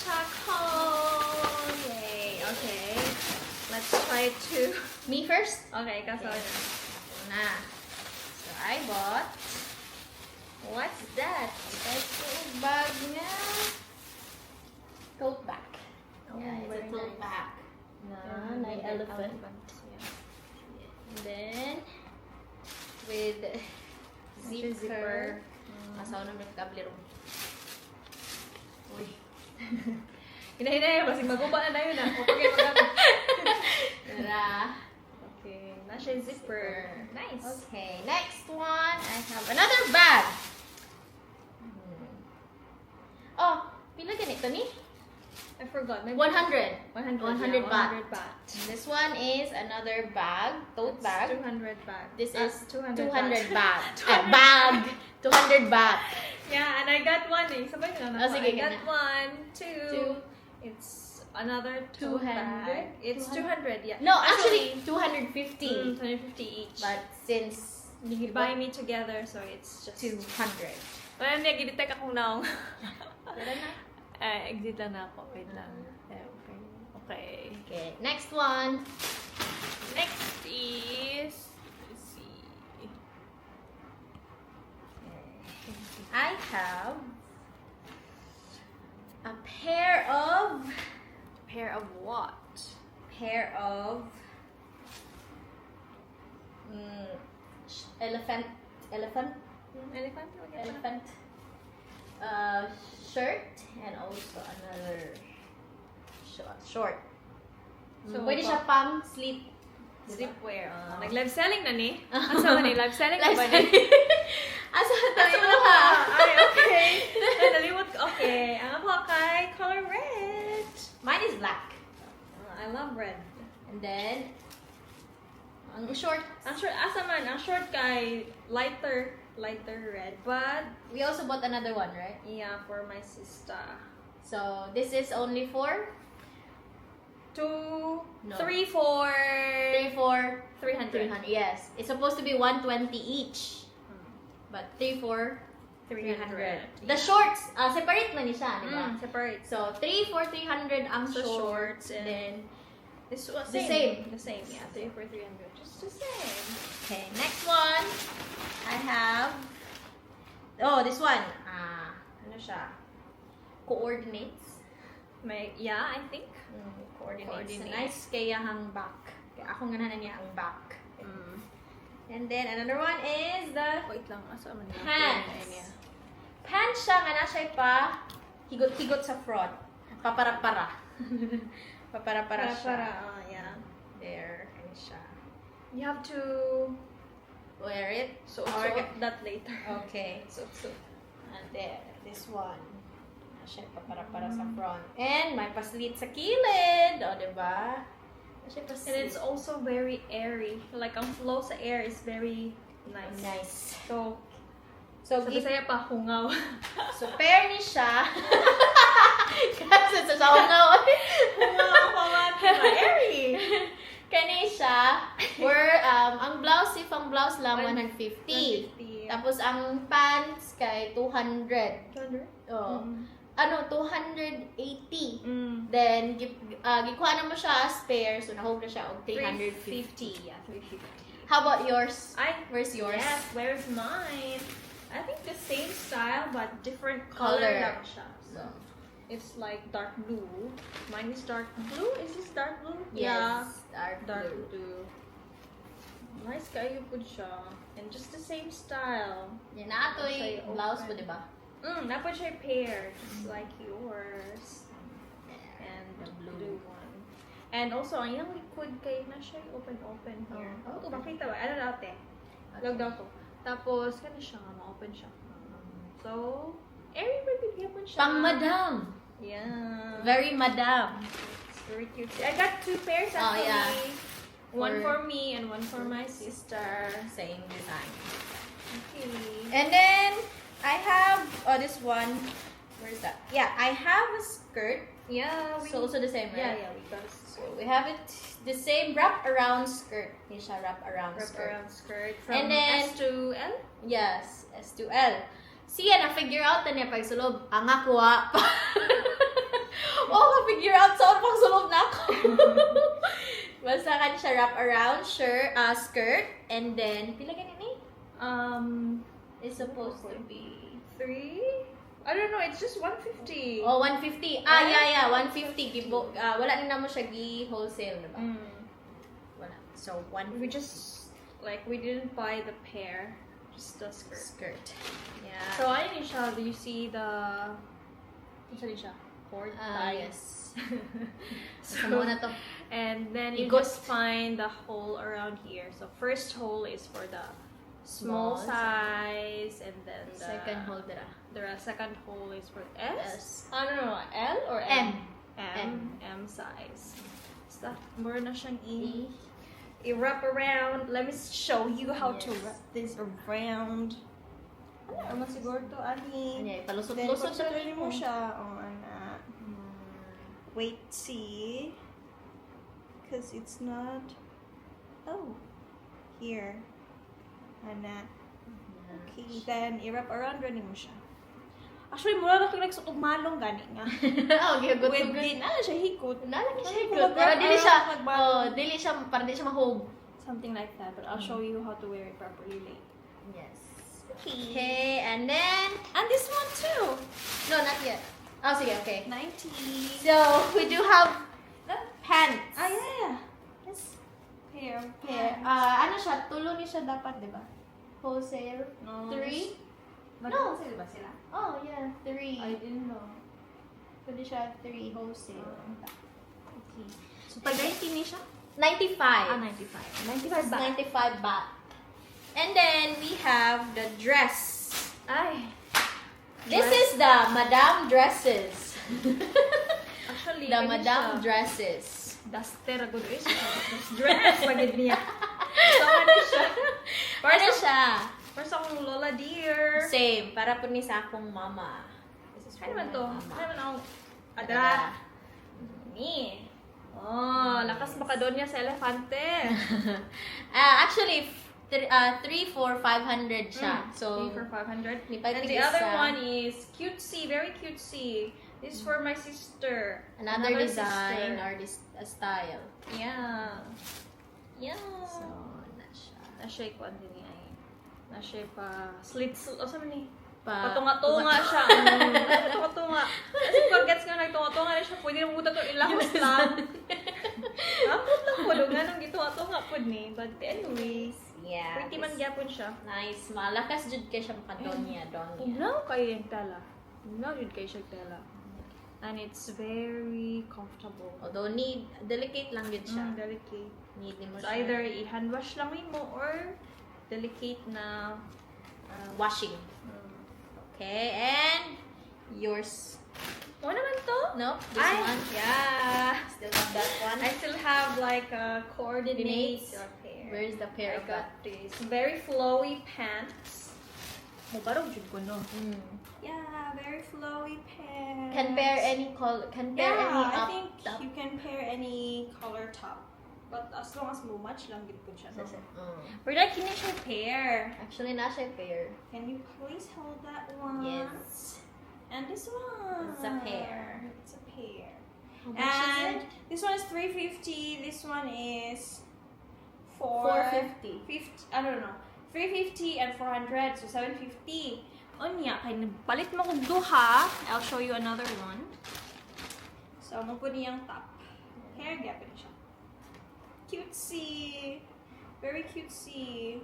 Stockholm! Yay! Okay. Let's try to... Me first? Okay, kasi Okay. Na. So, I bought... What's that? That's a bag na... Tote bag. Oh, Yeah, it's a very tote nice. bag. Na, na elephant. Yeah. And then, with zipper. Masaw na may kabli ron. Uy. Hinahinay, kasi maguba na tayo na. Okay, mag-ano. Tara. Okay, na siya zipper. Nice. Okay, next one, I have another bag. Oh, pila ganito ni? I forgot. Maybe 100. 100, 100 baht. 100 baht. This one is another bag, tote bag. 200 baht. This is 200 200 baht. baht. Bag. 200 baht. Yeah, and I got one eh. Sabay na Oh, sige, I got ganun. one, two. Two. It's another 200. 200. It's 200, yeah. No, actually 250. 250 each. But since you buy me together, so it's just 200. Wala na, ginitek akong naong. Wala na. Exit lang na ako. Wait lang. Okay. Okay. Okay, next one. Next is, let's see. I have a pair of what? elephant Elephant? elephant shirt and also another short. So, Pwede siya pang sleep. Sleepwear. Oh. Nag-live selling na ni? Asa ba ni? Live selling na ba ni? Asa Asa tayo ba ha? Ay, okay. Ay, nalimot ko. Okay. Ang ako kay color red. Mine is black. I love red. And then, ang short. Ang short, asa man, ang short kay lighter red. But, We also bought another one, right? yeah, for my sister. So, this is only for 2, No. 3, 4, 3 for 300. 300. Yes. It's supposed to be 120 each. But 3 for 300. The shorts, separate man ni siya, di ba? Separate. So, 3 for 300 ang So, shorts. shorts and- Then, This was The same. The same, yeah. 3 for 300. Just the same. okay, next one. I have, oh, this one. Ano siya? Coordinates. Yeah, I think. Coordinates. Coordinates. Nice kaya ang back. Kaya ako nga na niya ang back. And then, another one is the Wait lang, asa man na. pants. Pants siya nga na siya pa higot-higot sa front. Papara-para. Papara-para siya. Yeah. There. Ano siya. You have to Wear it. so Or- that later. Okay. So. And there. This one. Na siya papara-para sa front. And may paslit sa kilid. O, diba? Na siya And paslit. it's also very airy. Like, ang flow sa air is very nice. Nice. So, So, sa give Bisaya pa, hungaw. So, pair ni siya. Kasi sa hungaw. Hungaw pa man. Airy. Kani siya. Where, ang blouse, if ang blouse lang, 150. 150. Tapos, ang pants, kay 200. 200? Oh. Ano, 280. Then, gikuha na mo siya as pair. So, nahog na siya og 350. 350. Yeah, 350. How about yours? I Where's yours? Yes, where's mine? I think the same style but different Color. color lang siya. So, So, it's like dark blue. Mine is dark blue. Is this dark blue? yes. Yeah. Dark Dark blue. blue. Nice kayo po siya. And just the same style. Yan na ito Siya yung blouse mo, open. di ba? Napod siya pair. Just like yours. And the blue one. And also, ang yung liquid kayo na siya open here. Oh, Oh, okay. makita ba? Ano daw te? Log daw to. Tapos, kano siya nga, ma-open siya. So, airy baby po siya. Pang madam. Yeah. Very madam. It's very cute. I got 2 pairs Oh, actually. yeah. One For- for me and one for my sister. Same design. Okay. And then, I have, this one. Where's that? Yeah, I have a skirt. Yeah, we... So, also the same, right? Yeah, we got a So, we have it, the same wrap-around skirt. Hindi siya wrap-around wrap skirt. around skirt from And then- S to L. Yes, S to L. Siya, na-figure out na niya pag sulob. Ang akuha pa. ka-figure out saan pang sulod na ako. Basta kan siya wrap around skirt, and then, pila ganyan eh? It's supposed to be 3? I don't know, it's just 150. Oh, 150. Ah, yeah, 150. Wala din naman siya gi-wholesale, diba? Wala. So, We just, like, we didn't buy the pair. Just the skirt. skirt. Yeah. So, ayun siya. Do you see the... Ano siya? Cord tie. Yes. So, muna to. And then you Ikot. just find the hole around here. So, first hole is for the small Small size, and then the Second holder. The second hole is for S. S. No, L or M. M size. Basta, more na siyang i-wrap around. Let me show you how to Yes. wrap this around. Ano siguro to, ani? Ano, palusot-lusot Lusot siya mo siya. Oh, ana. Wait, see? Because it's not... Oh. Here. Ana. Okay, then i-wrap around rin mo siya. Actually, mura na kung nagsutog malong gani nga. Oh, gihugot With din, ano siya, hikot. Nalaki siya Ano, ikot. Para mag-wrap dili around, siya, magbalong. para dili siya mahog. Something like that, but I'll show you how to wear it properly later. Yes. Okay, and then, And this one too! no, not yet. Oh, sige, okay. 90. So, we do have pants. Ah, yeah. Yes. Pair. Okay, ano siya, tulo ni siya dapat, di ba? Wholesale. No. 3? No. Sila ba sila? Oh, yeah, 3. I didn't know. Pwede siya 3 wholesale. Okay. So, pag 90 ni siya? 95. 95. 95 ba? 95 baht. And then, we have the dress. Ay. This is the Madame dresses. Actually, The ano Madame siya? dresses. Duster, good is. Dress, pagid niya. So, ano siya? Ano siya? First akong Lola dear. Same. Para po ni sa akong mama. This is for Ano naman my to? mama. Ano naman akong... Ada. Ni. Oh, lakas baka doon niya sa elefante. Actually, 3, 4, 500 siya. So, 3 for 500. Ni Pai And the Tigisa. other one is cutesy, very cutesy. This is for my sister. another design sister. or style. Yeah. Yeah. So, na siya. Na-shape ko din niya eh. Na-shape pa. Slits. O saan ni? Pa- Patunga-tunga siya. Patunga-tunga. Kasi pag gets nga nagtunga-tunga na siya, pwede na mo ito ilahos lang. Amot lang po. Doon nga nang gitunga-tunga po ni. But anyways, Yeah. pretty man gyapon siya. Nice. Malakas jud kay siya makadonya. Ugnaw kayo yung tela. Ugnaw yun kayo siya tela. And it's very comfortable. Although delicate lang yun siya. Delicate. Need mo So siya. either i-hand wash lang mo or delicate na Washing. Okay, and yours. Ano naman to? No, this Ay, one. yeah. Still have that one. I still have like a coordinates Coordinates. pair. Where is the pair I of got that? this very flowy pants. Mubarog jud ko no. Yeah, very flowy pants. Can pair any color. Can pair any I up. think top. you can pair any color top. But as long as mo match lang gid ko siya. No? We're like kini siya pair. Actually, na siya pair. Can you please hold that one? Yes. And this one. It's a pair. It's a pair. How much And is it? this one is 350. This one is 450. 50. I don't know. 350 and 400. So 750. Onya, kay nagpalit mo kung duha. I'll show you another one. So, mo po niyang top. Hair gap din siya. Cutesy. Very cutesy.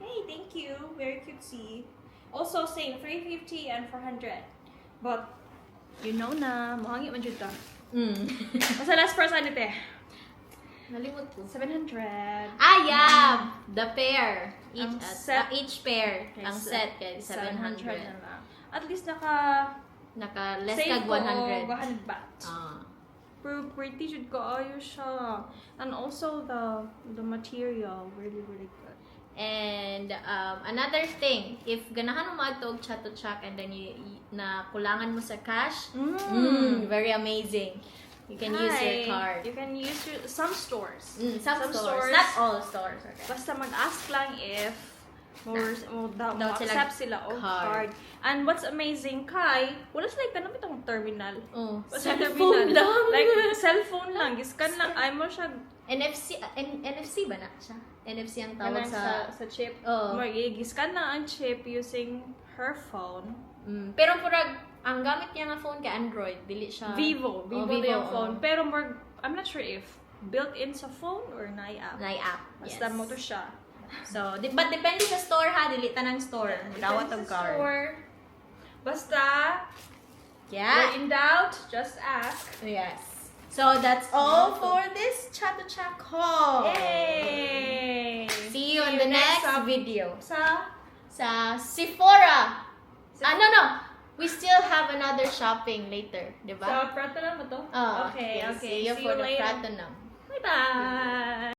Hey, thank you. Very cutesy. Also, same. 350 and 400. But, you know na, mahangi man dyan ta. Masa last price ano te? Nalimot ko. 700. Ah, yeah! The pair. Ang set. Each pair. Okay, Ang so, set kay 700. na lang. At least naka Naka less save kag ko 100. 100 baht. Ah. Pero pretty jud kaayo siya. And also the material really good. And another thing, if ganahan mo matog chat to chat and then na kulangan mo sa cash, very amazing. You can use your card. You can use some stores. Some stores, not all stores. Okay. Basta mag-ask lang if mo Daw sila accept sila o card. card. And what's amazing kay, wala sila tanong itong terminal. Oh, Sa cellphone terminal. lang. Like, cellphone lang. Giskan lang. Ay mo siya. NFC ba na siya? NFC ang tawag Kanang sa... sa chip. Oo. Giskan lang ang chip using her phone. Pero purag, ang gamit niya nga phone kay Android, dili siya... Vivo. Oh, Vivo yung oo. phone. Pero more, I'm not sure if built-in sa phone or na app. app. Basta mo to siya. So, but depende sa store ha, dili tanang store. Dawat og Depends sa card. store. Basta, Yeah. when in doubt, just ask. Yes. So, that's all for this Chat-to-Chat call. Yay! See you in the next video. Sa Sephora. No. We still have another shopping later, di ba? Sa Prato na mo to? Oh, Okay, yes. okay. See you for the later. Platinum. Bye-bye!